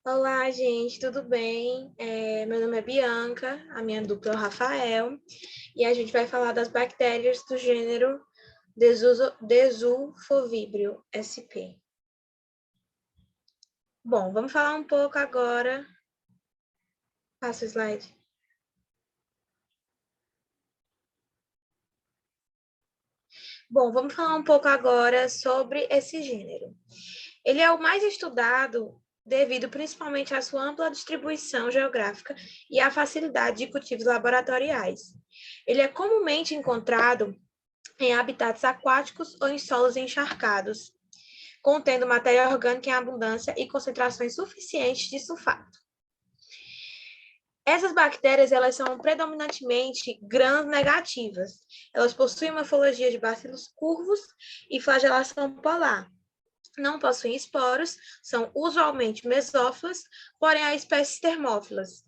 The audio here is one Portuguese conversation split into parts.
Olá, gente, tudo bem? Meu nome é Bianca, a minha dupla é o Rafael, e a gente vai falar das bactérias do gênero Desulfovibrio sp. Bom, vamos falar um pouco agora. Passa o slide. Bom, vamos falar um pouco agora sobre esse gênero. Ele é o mais estudado devido principalmente à sua ampla distribuição geográfica e à facilidade de cultivos laboratoriais. Ele é comumente encontrado em habitats aquáticos ou em solos encharcados, contendo matéria orgânica em abundância e concentrações suficientes de sulfato. Essas bactérias, elas são predominantemente gram-negativas. Elas possuem morfologia de bacilos curvos e flagelação polar. Não possuem esporos, são usualmente mesófilas, porém há espécies termófilas,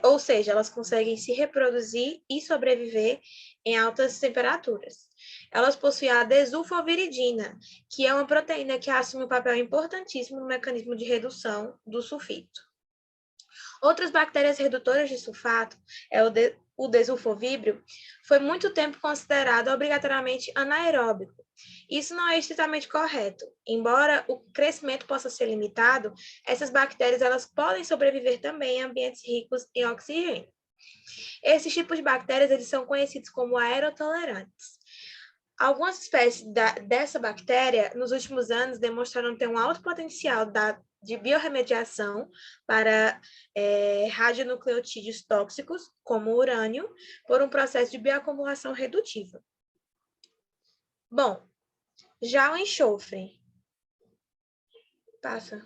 ou seja, elas conseguem se reproduzir e sobreviver em altas temperaturas. Elas possuem a desulfoviridina, que é uma proteína que assume um papel importantíssimo no mecanismo de redução do sulfito. Outras bactérias redutoras de sulfato, o desulfovíbrio, foi muito tempo considerado obrigatoriamente anaeróbico. Isso não é estritamente correto. Embora o crescimento possa ser limitado, essas bactérias elas podem sobreviver também em ambientes ricos em oxigênio. Esses tipos de bactérias eles são conhecidos como aerotolerantes. Algumas espécies dessa bactéria, nos últimos anos, demonstraram ter um alto potencial de biorremediação para radionucleotídeos tóxicos, como o urânio, por um processo de bioacumulação redutiva. Bom, já o enxofre. Passa.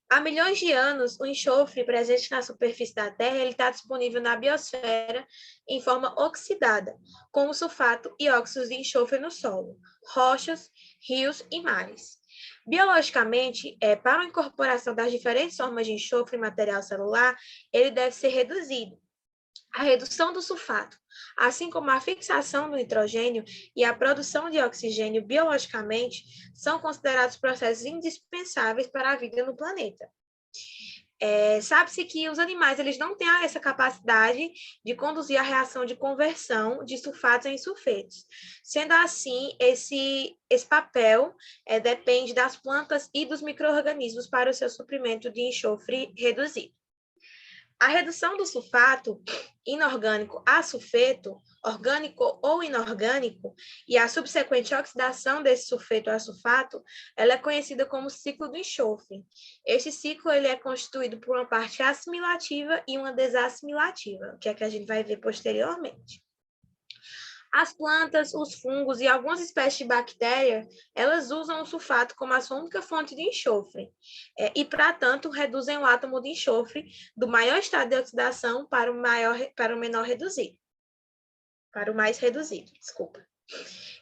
Há milhões de anos, o enxofre presente na superfície da Terra está disponível na biosfera em forma oxidada, como sulfato e óxidos de enxofre no solo, rochas, rios e mares. Biologicamente, para a incorporação das diferentes formas de enxofre em material celular, ele deve ser reduzido. A redução do sulfato, assim como a fixação do nitrogênio e a produção de oxigênio biologicamente, são considerados processos indispensáveis para a vida no planeta. Sabe-se que os animais eles não têm essa capacidade de conduzir a reação de conversão de sulfatos em sulfetos. Sendo assim, esse papel depende das plantas e dos micro-organismos para o seu suprimento de enxofre reduzido. A redução do sulfato inorgânico a sulfeto, orgânico ou inorgânico, e a subsequente oxidação desse sulfeto a sulfato, ela é conhecida como ciclo do enxofre. Este ciclo ele é constituído por uma parte assimilativa e uma desassimilativa, que é que a gente vai ver posteriormente. As plantas, os fungos e algumas espécies de bactéria, elas usam o sulfato como a sua única fonte de enxofre e, para tanto, reduzem o átomo de enxofre do maior estado de oxidação para o menor reduzido. Para o mais reduzido, desculpa.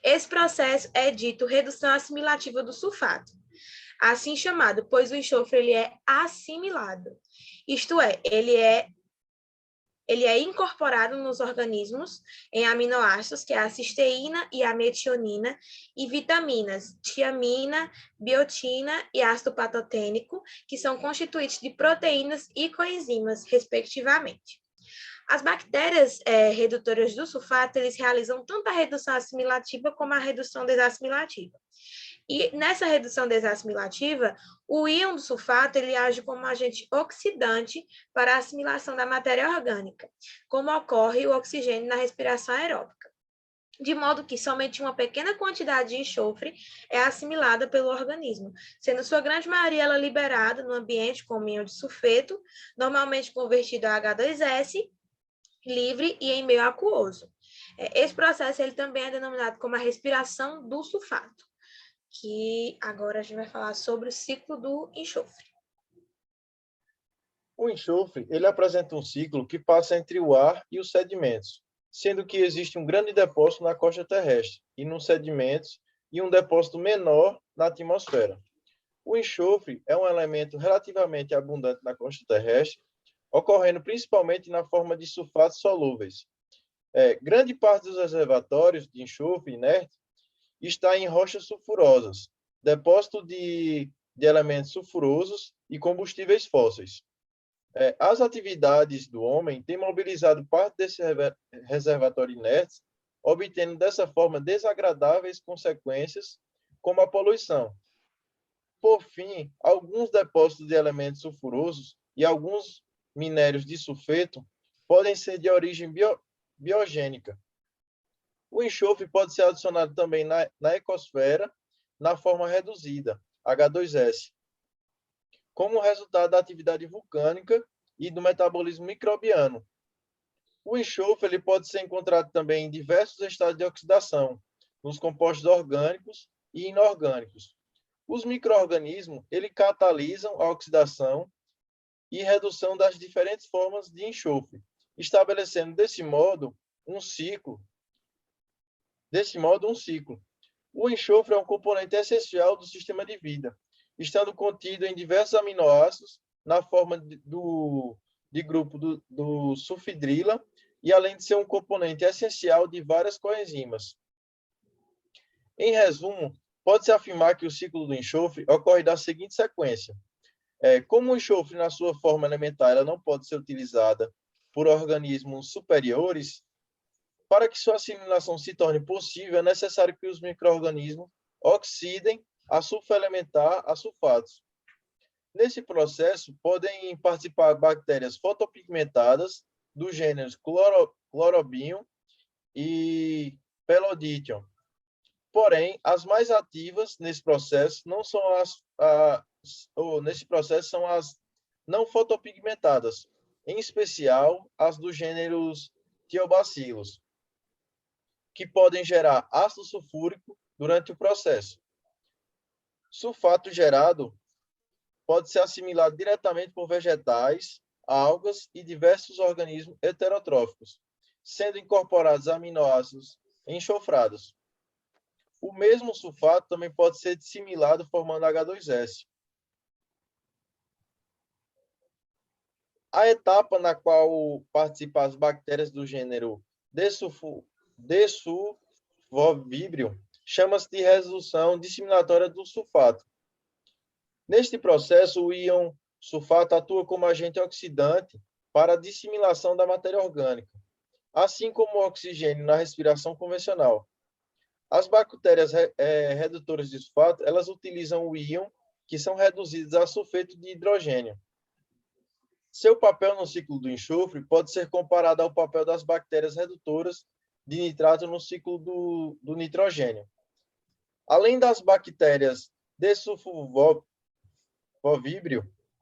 Esse processo é dito redução assimilativa do sulfato, assim chamado, pois o enxofre ele é assimilado. Isto é, ele é incorporado nos organismos em aminoácidos, que é a cisteína e a metionina, e vitaminas, tiamina, biotina e ácido patotênico, que são constituintes de proteínas e coenzimas, respectivamente. As bactérias redutoras do sulfato, eles realizam tanto a redução assimilativa como a redução desassimilativa. E nessa redução desassimilativa, o íon do sulfato ele age como agente oxidante para a assimilação da matéria orgânica, como ocorre o oxigênio na respiração aeróbica. De modo que somente uma pequena quantidade de enxofre é assimilada pelo organismo, sendo sua grande maioria ela liberada no ambiente como íon de sulfeto, normalmente convertido a H2S, livre e em meio aquoso. Esse processo ele também é denominado como a respiração do sulfato, que agora a gente vai falar sobre o ciclo do enxofre. O enxofre ele apresenta um ciclo que passa entre o ar e os sedimentos, sendo que existe um grande depósito na costa terrestre e nos sedimentos e um depósito menor na atmosfera. O enxofre é um elemento relativamente abundante na costa terrestre, ocorrendo principalmente na forma de sulfatos solúveis. Grande parte dos reservatórios de enxofre inerte está em rochas sulfurosas, depósito de de elementos sulfurosos e combustíveis fósseis. As atividades do homem têm mobilizado parte desse reservatório inerte, obtendo dessa forma desagradáveis consequências, como a poluição. Por fim, alguns depósitos de elementos sulfurosos e alguns minérios de sulfeto podem ser de origem biogênica. O enxofre pode ser adicionado também na ecosfera, na forma reduzida, H2S, como resultado da atividade vulcânica e do metabolismo microbiano. O enxofre ele pode ser encontrado também em diversos estados de oxidação, nos compostos orgânicos e inorgânicos. Os micro-organismos ele catalisam a oxidação e redução das diferentes formas de enxofre, estabelecendo desse modo um ciclo. O enxofre é um componente essencial do sistema de vida, estando contido em diversos aminoácidos na forma de grupo do sulfidrila e além de ser um componente essencial de várias coenzimas. Em resumo, pode-se afirmar que o ciclo do enxofre ocorre da seguinte sequência. Como o enxofre, na sua forma elementar, ela não pode ser utilizada por organismos superiores, para que sua assimilação se torne possível, é necessário que os micro-organismos oxidem a sulfoelementar a sulfatos. Nesse processo, podem participar bactérias fotopigmentadas dos gêneros Chlorobium e Pelodictyon. Porém, as mais ativas nesse processo são as não fotopigmentadas, em especial as dos gêneros Thiobacillus, que podem gerar ácido sulfúrico durante o processo. Sulfato gerado pode ser assimilado diretamente por vegetais, algas e diversos organismos heterotróficos, sendo incorporados aminoácidos enxofrados. O mesmo sulfato também pode ser dissimilado formando H2S. A etapa na qual participam as bactérias do gênero Desulfovibrium chama-se de resolução disseminatória do sulfato. Neste processo, o íon sulfato atua como agente oxidante para a dissimilação da matéria orgânica, assim como o oxigênio na respiração convencional. As bactérias redutoras de sulfato, elas utilizam o íon, que são reduzidos a sulfeto de hidrogênio. Seu papel no ciclo do enxofre pode ser comparado ao papel das bactérias redutoras de nitrato no ciclo do nitrogênio. Além das bactérias Desulfovibrium,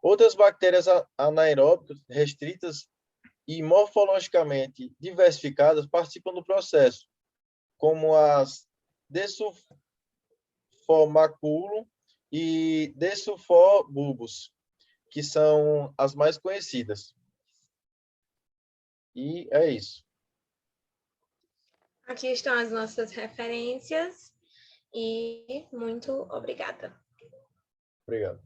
outras bactérias anaeróbicas restritas e morfologicamente diversificadas participam do processo, como as Desulfomaculum e Desulfobulbus, que são as mais conhecidas. E é isso. Aqui estão as nossas referências e muito obrigada. Obrigado.